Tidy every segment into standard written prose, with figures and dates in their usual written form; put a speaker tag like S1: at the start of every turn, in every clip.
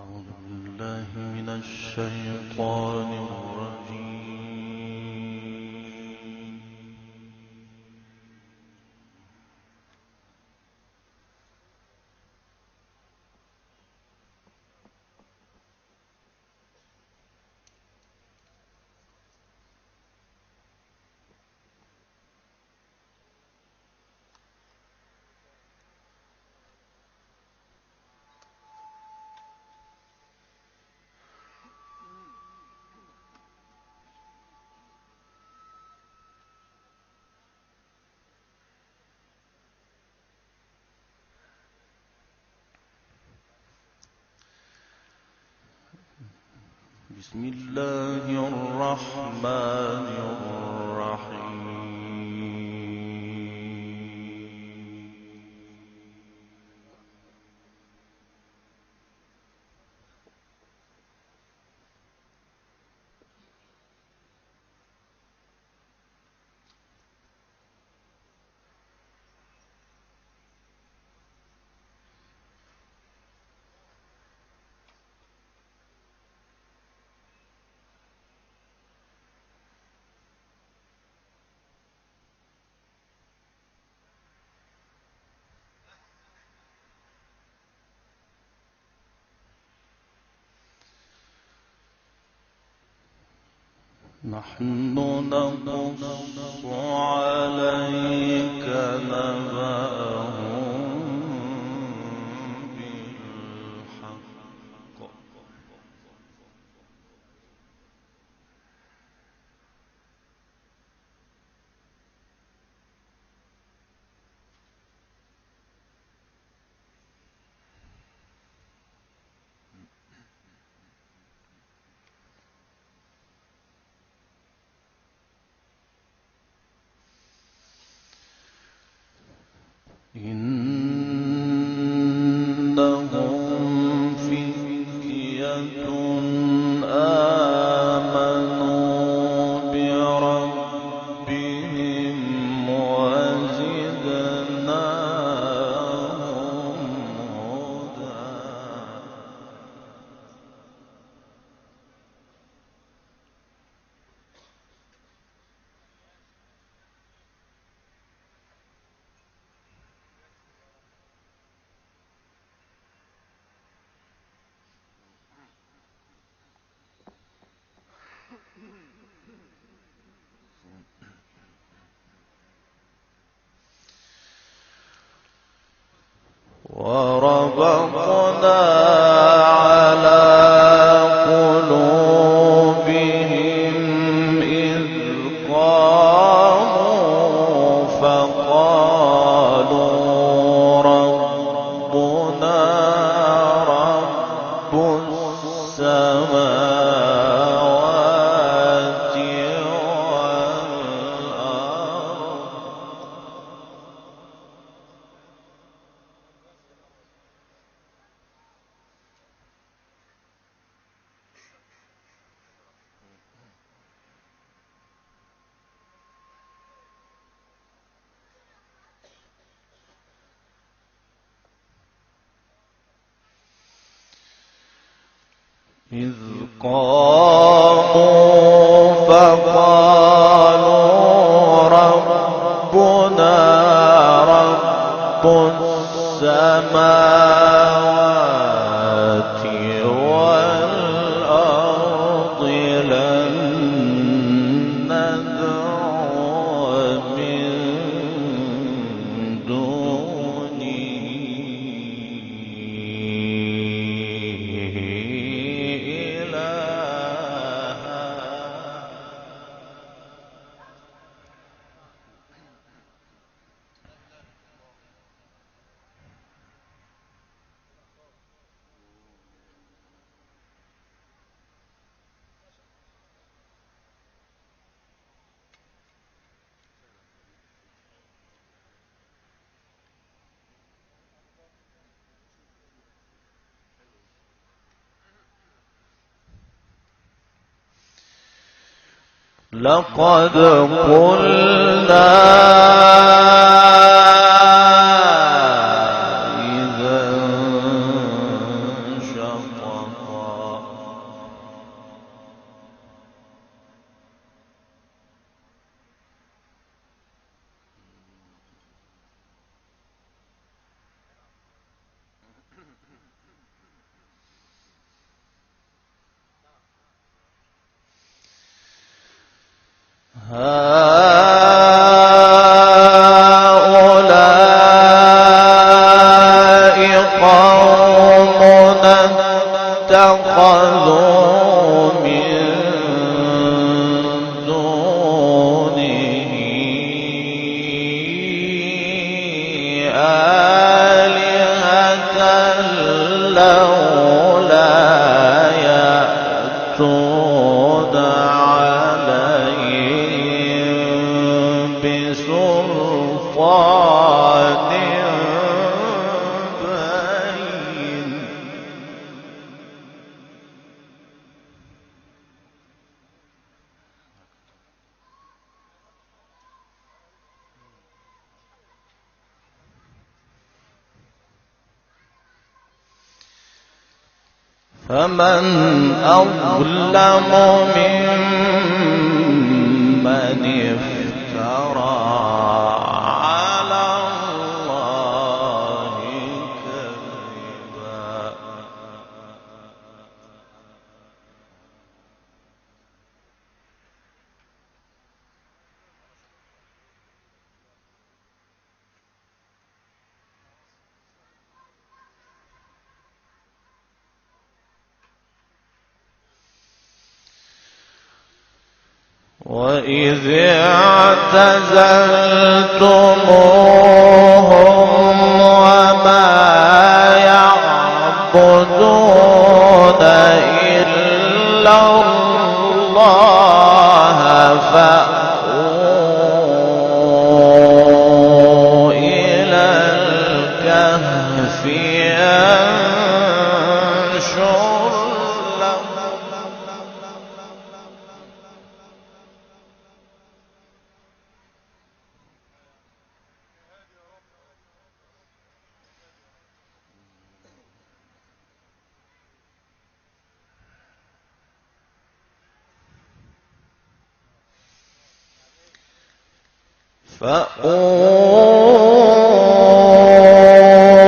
S1: أعوذ بالله من الشيطان الرجيم. بسم الله الرحمن الرحيم. نحن نقص عليك نبأهم بالحق إنهم فتية آمنوا بربهم وزدناهم هدى. وربطنا على قلوبهم إذ قاموا فقالوا ربنا رب السماوات والأرض إذ قاموا فقالوا ربنا رب السماوات والأرض لن ندعو من دونه لقد قلنا إذا شططنا هؤلاء قومنا اتخذوا من دونه آلهة لولا يأتون عليهم بسلطان بين. فمن أظلم ممن افترى على الله كذبا. وَإِذِ اعْتَزَلْتُمُوهُمْ وَمَا يَعْبُدُونَ إِلَّا اللَّهَ فَأْوُوا إِلَى الْكَهْفِ يَنشُرْ لَكُمْ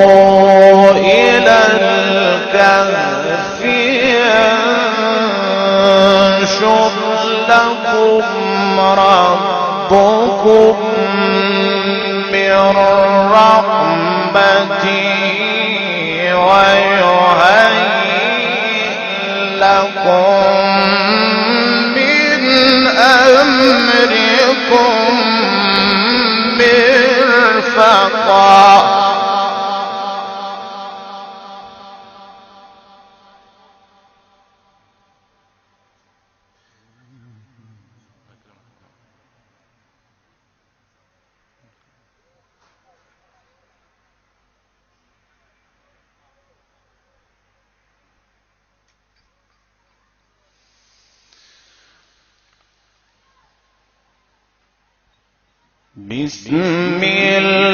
S1: فأووا إلى الكهف ينشر لكم ربكم من رحمته ويهيئ لكم من أمركم مرفقا. بسم الله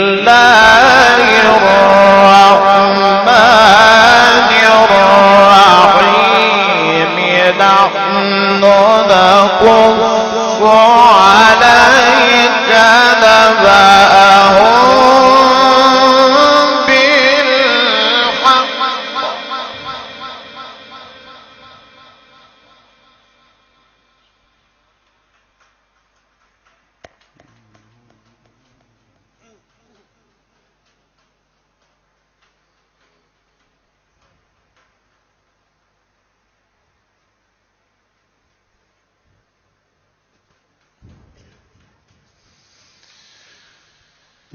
S1: الرحمن الرحيم. نحن نقص عليك نبأهم بالحق.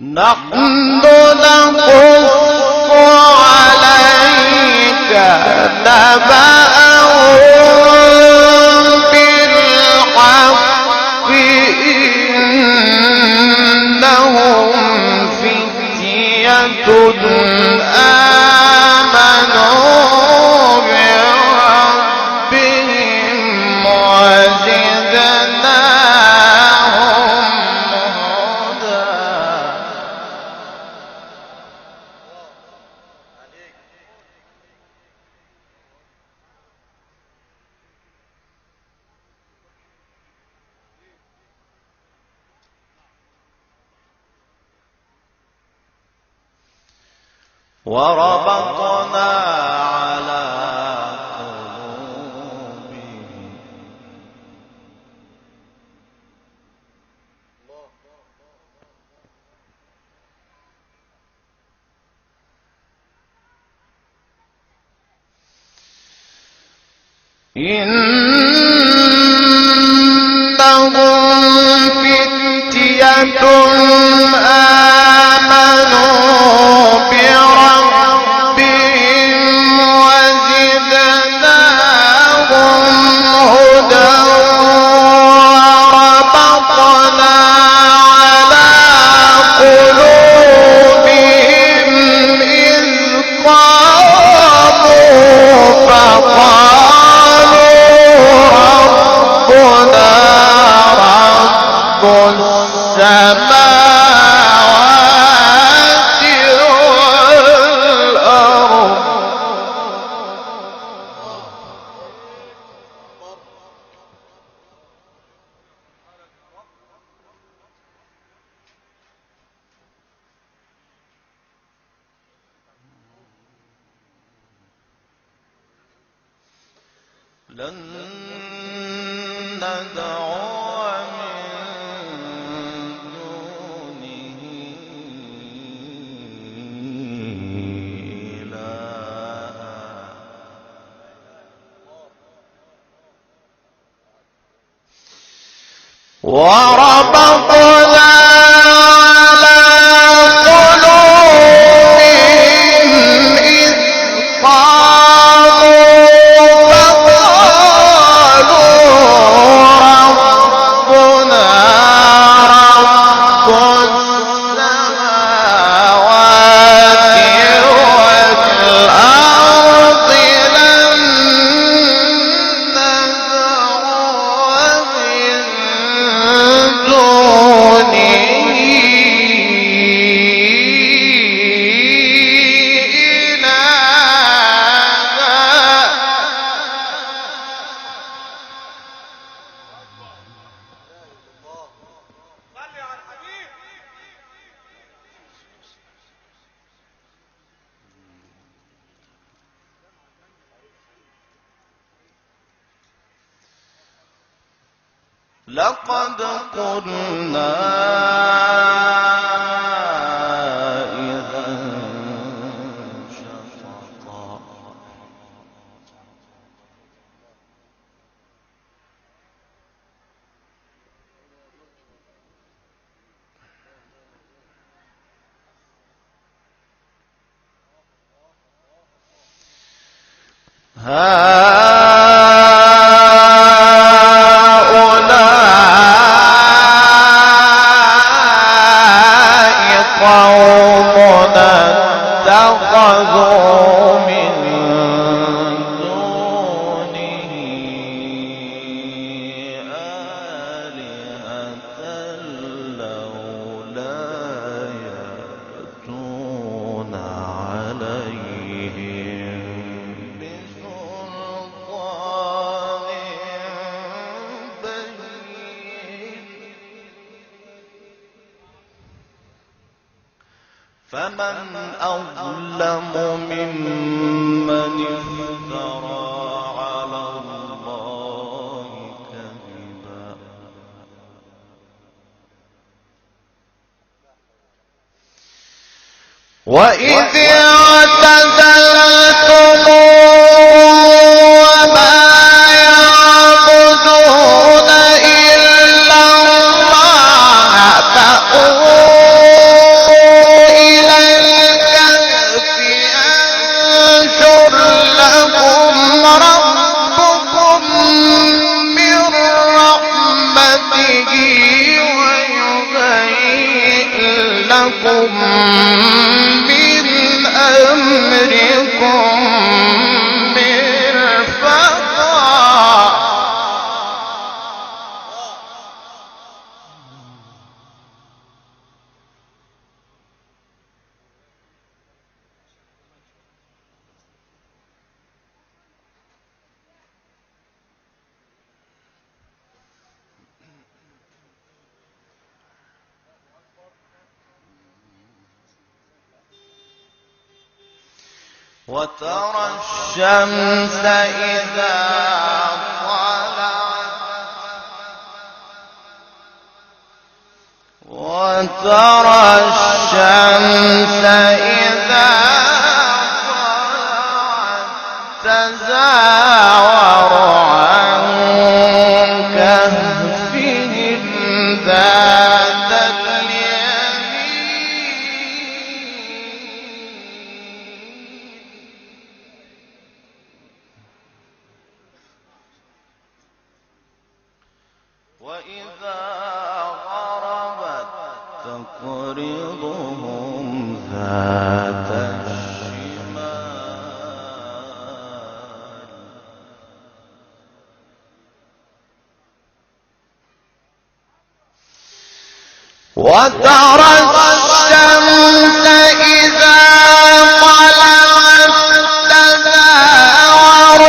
S1: نحن نقص عليك نبأهم بالحق إنهم فتية آمنوا بربهم وزدناهم هدى. وربطنا على قلوبهم إنهم فتية آمنوا بربهم وزدناهم هدى وربطنا على قلوبهم إذ قاموا فقالوا ربنا رب السماوات والأرض لن ندعو من دونه إلها وربطنا على قلوبهم إذ قاموا فقالوا ربنا رب السماوات والأرض لن ندعو من دونه لقد قلنا إذا شططا قومنا اتخذوا من دونه آلهة لولا يأتون عليهم بسلطان بين فمن أظلم ممن افترى على الله كذبا وإذ اعتزلتموهم وما يعبدون إلا الله فأووا إلى الكهف ينشر لكم ربكم من رحمته ويهيئ لكم من أمركم مرفقا وترى الشمس إذا طلعت وترى الشمس إذا طلعت تزاور تقرضهم ذات الشمال وترى الشمس إذا طلعت تزاور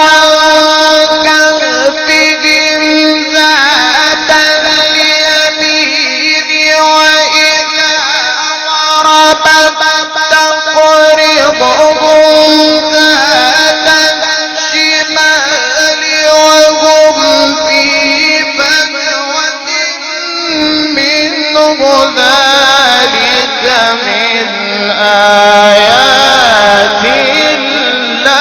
S1: عن كهفهم ذات اليمين وإذا غربت تقرضهم ذات الشمال وهم في فجوة منه ذلك من آيات الله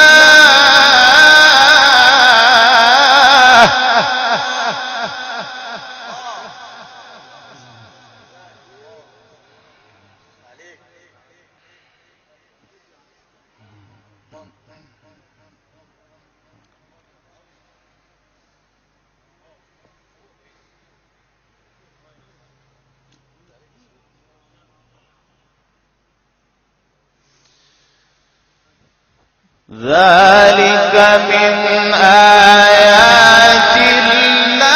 S1: ذلك من آيات الله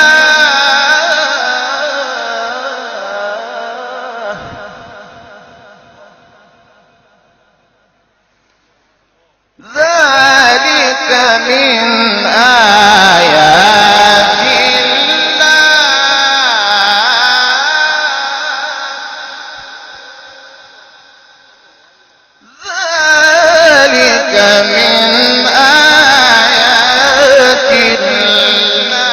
S1: ذلك من آيات الله ذلك من آيات الله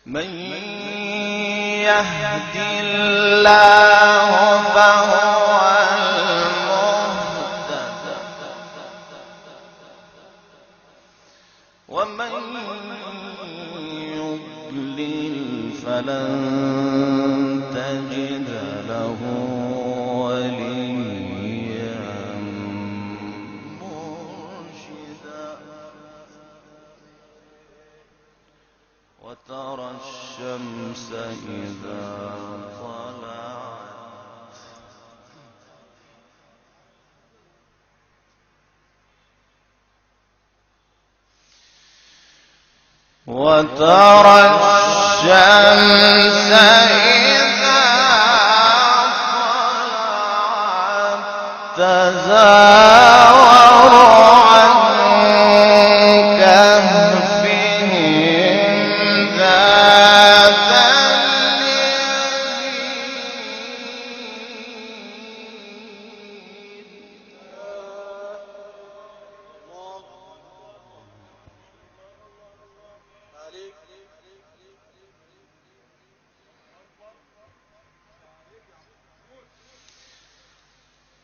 S1: من يهد الله فهو المهتد ومن يضلل فلن تجد له وليا مرشدا وترى الشمس إذا طلعت وترى الشمس إذا طلعت تزاور عن كهفهم ذات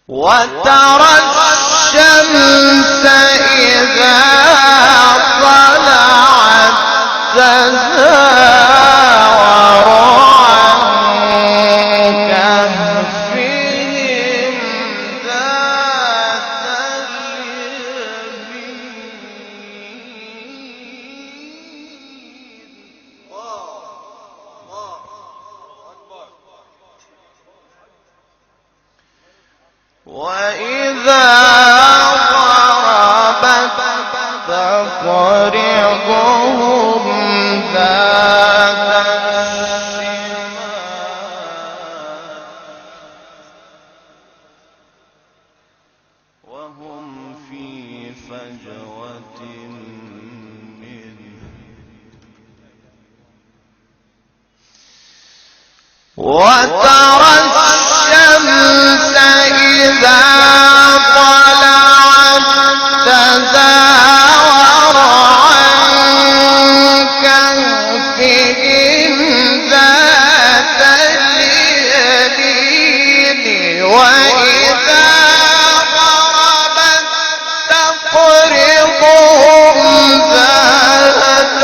S1: وترى الشمس إذا طلعت تزاور عن كهفهم ذات اليمين وإذا غربت تقرضهم ذات الشمال وهم في فجوة منه وترى الشمس إذا طلعت تزاور عن كهفهم ذات اليمين وإذا غربت تقرضهم ذات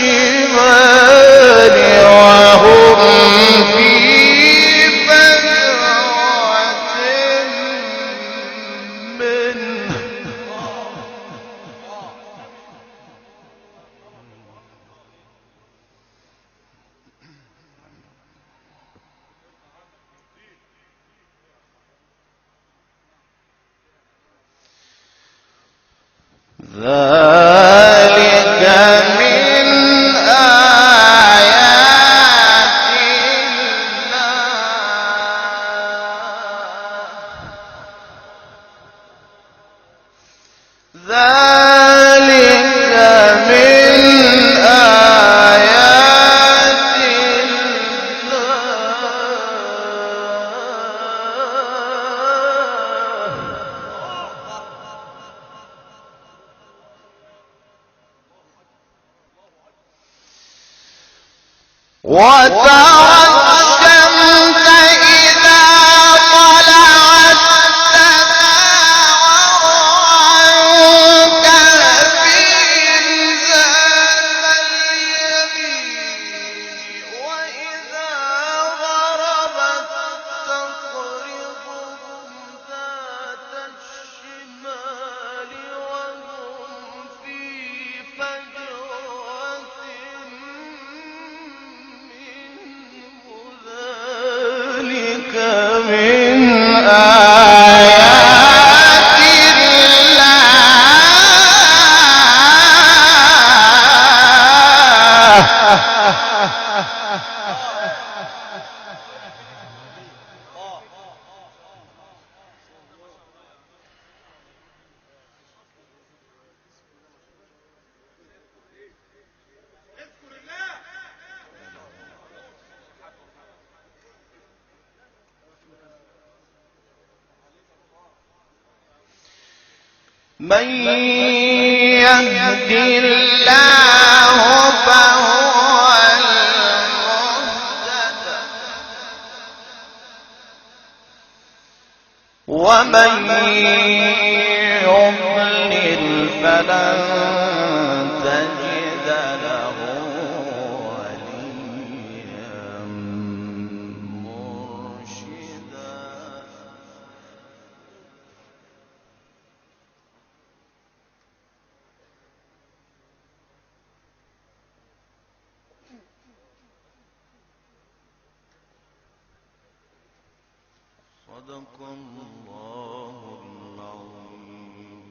S1: الشمال وهم في منه ذلك من آيات الله ذلك من آيات وترى الشمس إذا طلعت تزاور عن كهفهم ذات اليمين وإذا غربت تقرضهم ذات الشمال وهم في فجوة ذلك من آيات من يهد الله فهو المهتد ومن يضلل فلن تجد له وليا مرشدا صدق الله العظيم.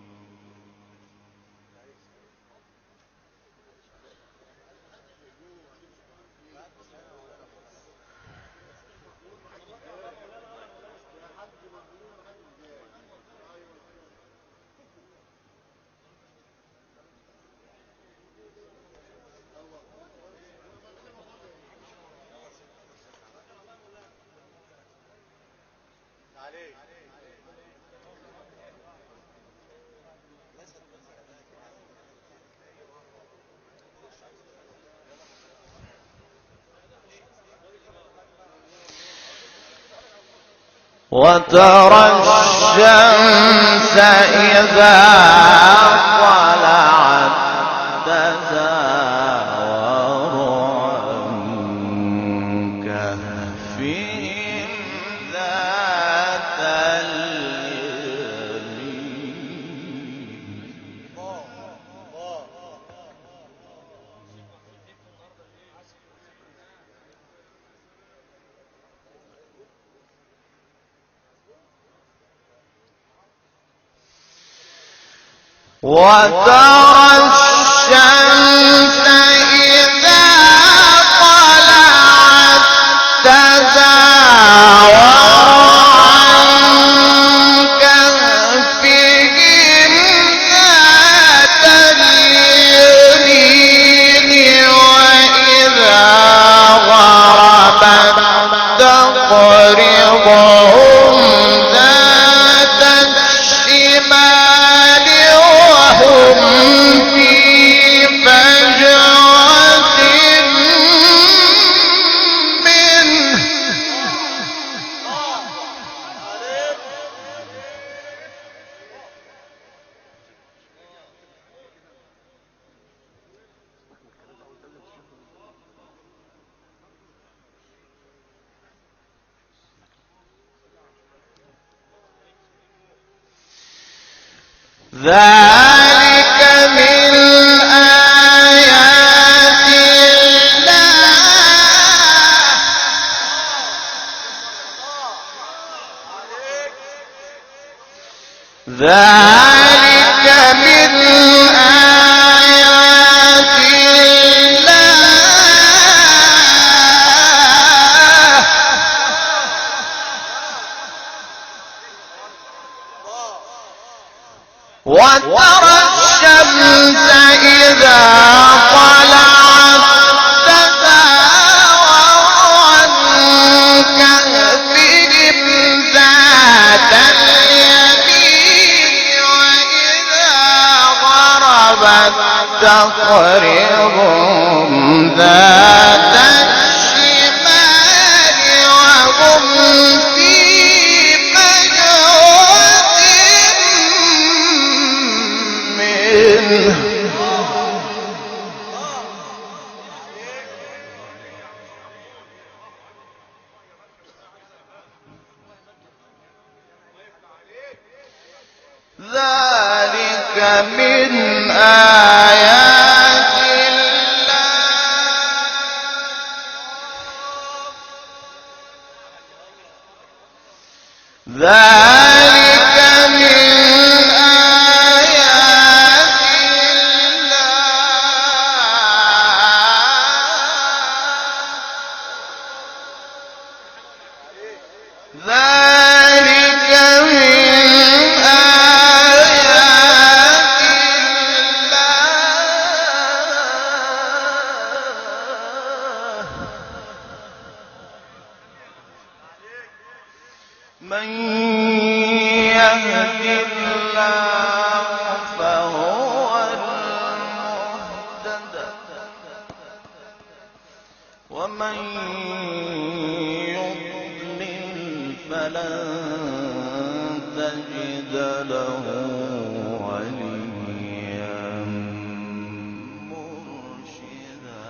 S1: وترى الشمس إذا طلعت تزاور عن كهفهم ذات اليمين وترى الشمس إذا طلعت تزاور عن كهفهم ذات اليمين وإذا غربت تقرضهم ذات الشمال وهم في ذلك من آيات الله. ذلك من آيات الله. وترى الشمس إذا طلعت تزاور عن كهفهم ذات اليمين وإذا غربت تقرضهم ذات الشمال وهم في فجوة منه. ذلك من آيات الله. ذلك من آيات الله. ذلك من من يهد الله فهو المهتد ومن يضلل فلن تجد له وليا مرشدا.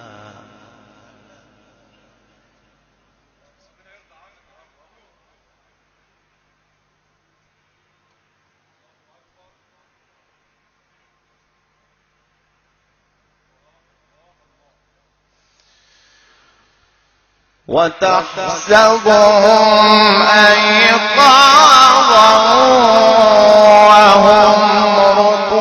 S1: وتحسبهم أيقاظا وهم رقود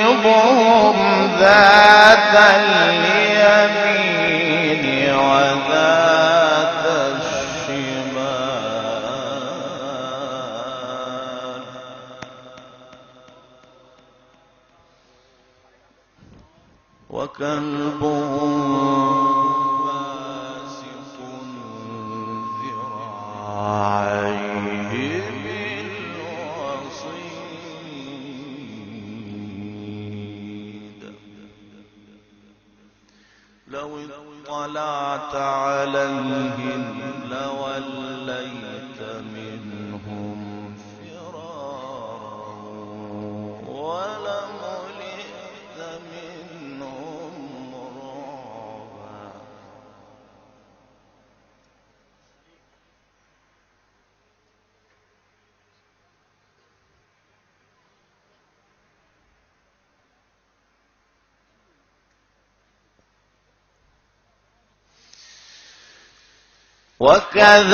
S1: ونقلبهم ذات اليمين وذات الشمال وكلبهم باسط ذراعيه بالوصيد. لو اطلعت عليهم لوليت منهم فرارا ولملئت منهم رعبا.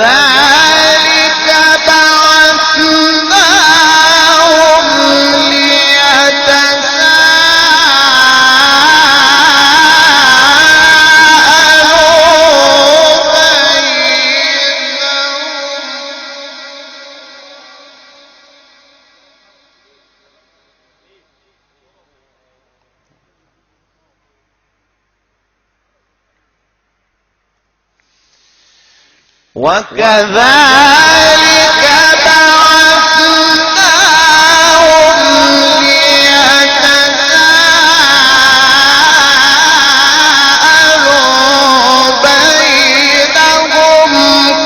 S1: وكذلك بعثناهم ليتساءلوا بينهم. وكذلك بعثناهم ليتساءلوا بينهم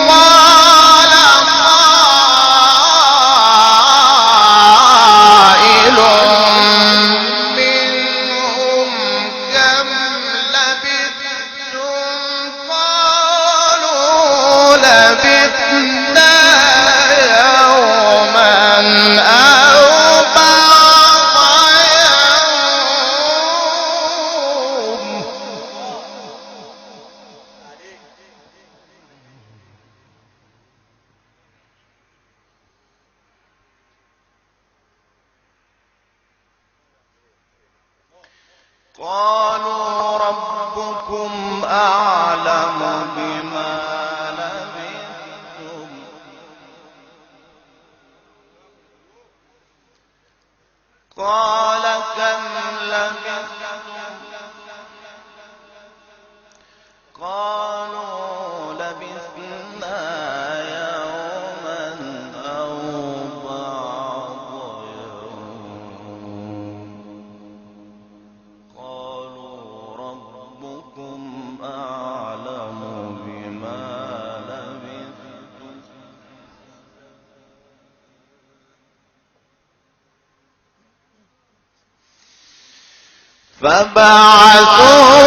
S1: قال قائل منهم كم لبثتم قالوا قالوا ربكم أعلم بما لبثتم قال كم لبثتم قالوا لبثنا يوما أو بعض يوم قالوا ربكم أعلم بما لبثتم فبعثوا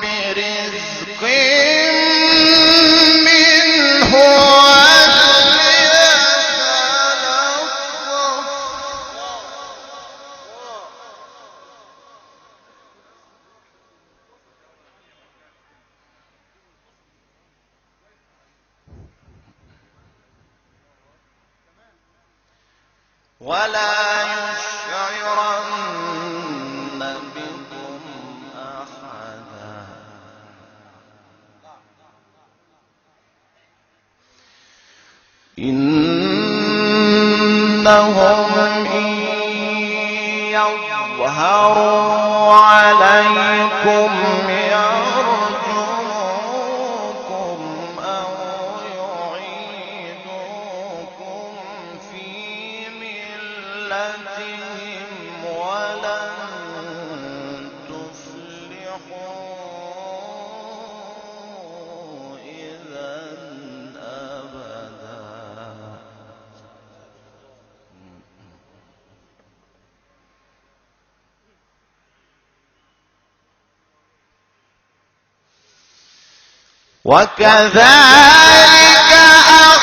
S1: برزق منه ولا يشعرن بكم أحدا إنهم إن يظهروا عليكم يرجموكم أو يعيدوكم في ملتهم ولن تفلحوا إذا أبدا وكذلك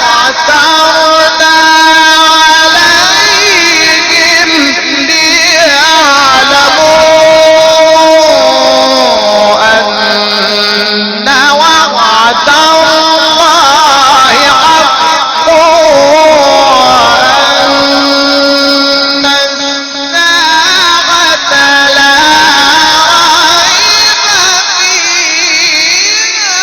S1: أعثرنا عليهم ليعلموا أن وعد الله حق وأن الساعة لا ريب فيها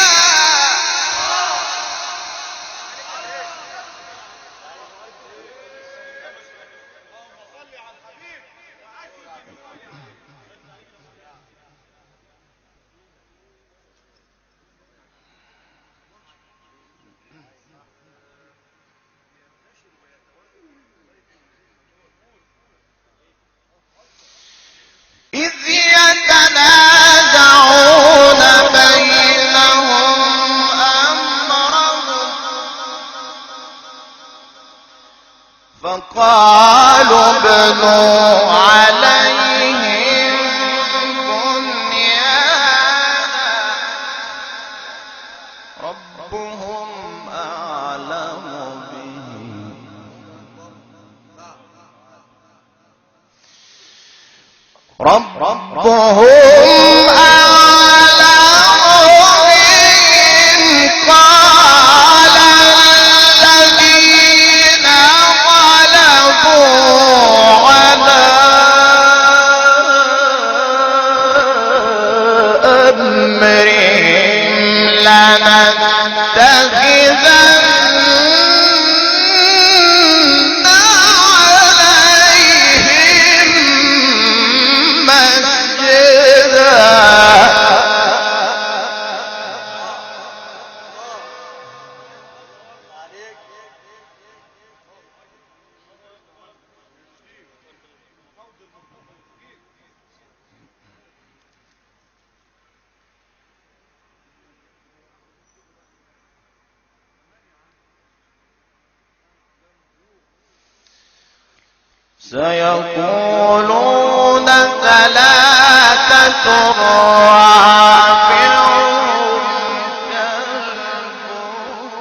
S1: إذ يتنازعون بينهم أمرهم فقالوا ابنوا عليهم بنيانا ربهم أعلم بهم ربهم أعلم بهم قال الذين غلبوا على أمرهم لنتخذن عليهم مسجدا سيقولون ثلاثة رابعهم كلبهم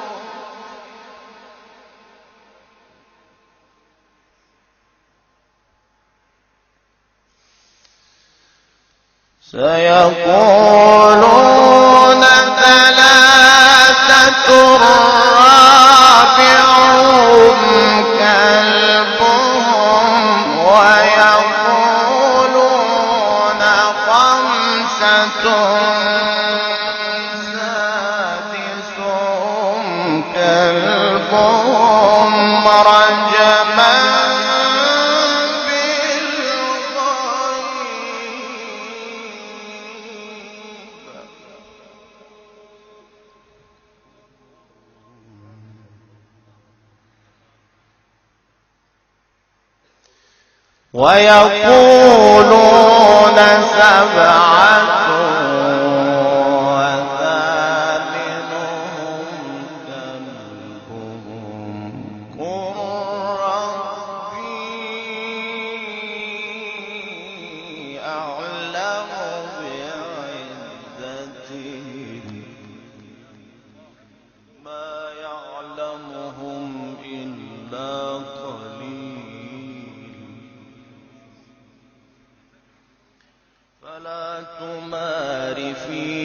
S1: سيقولون ثلاثة رابعهم كلبهم ويقولون خمسة سادسهم كلبهم رجما ويقولون سبعة وثامنهم كلبهم قل ربي أعلم بعدتهم ما يعلمهم إلا فلا تمار فيهم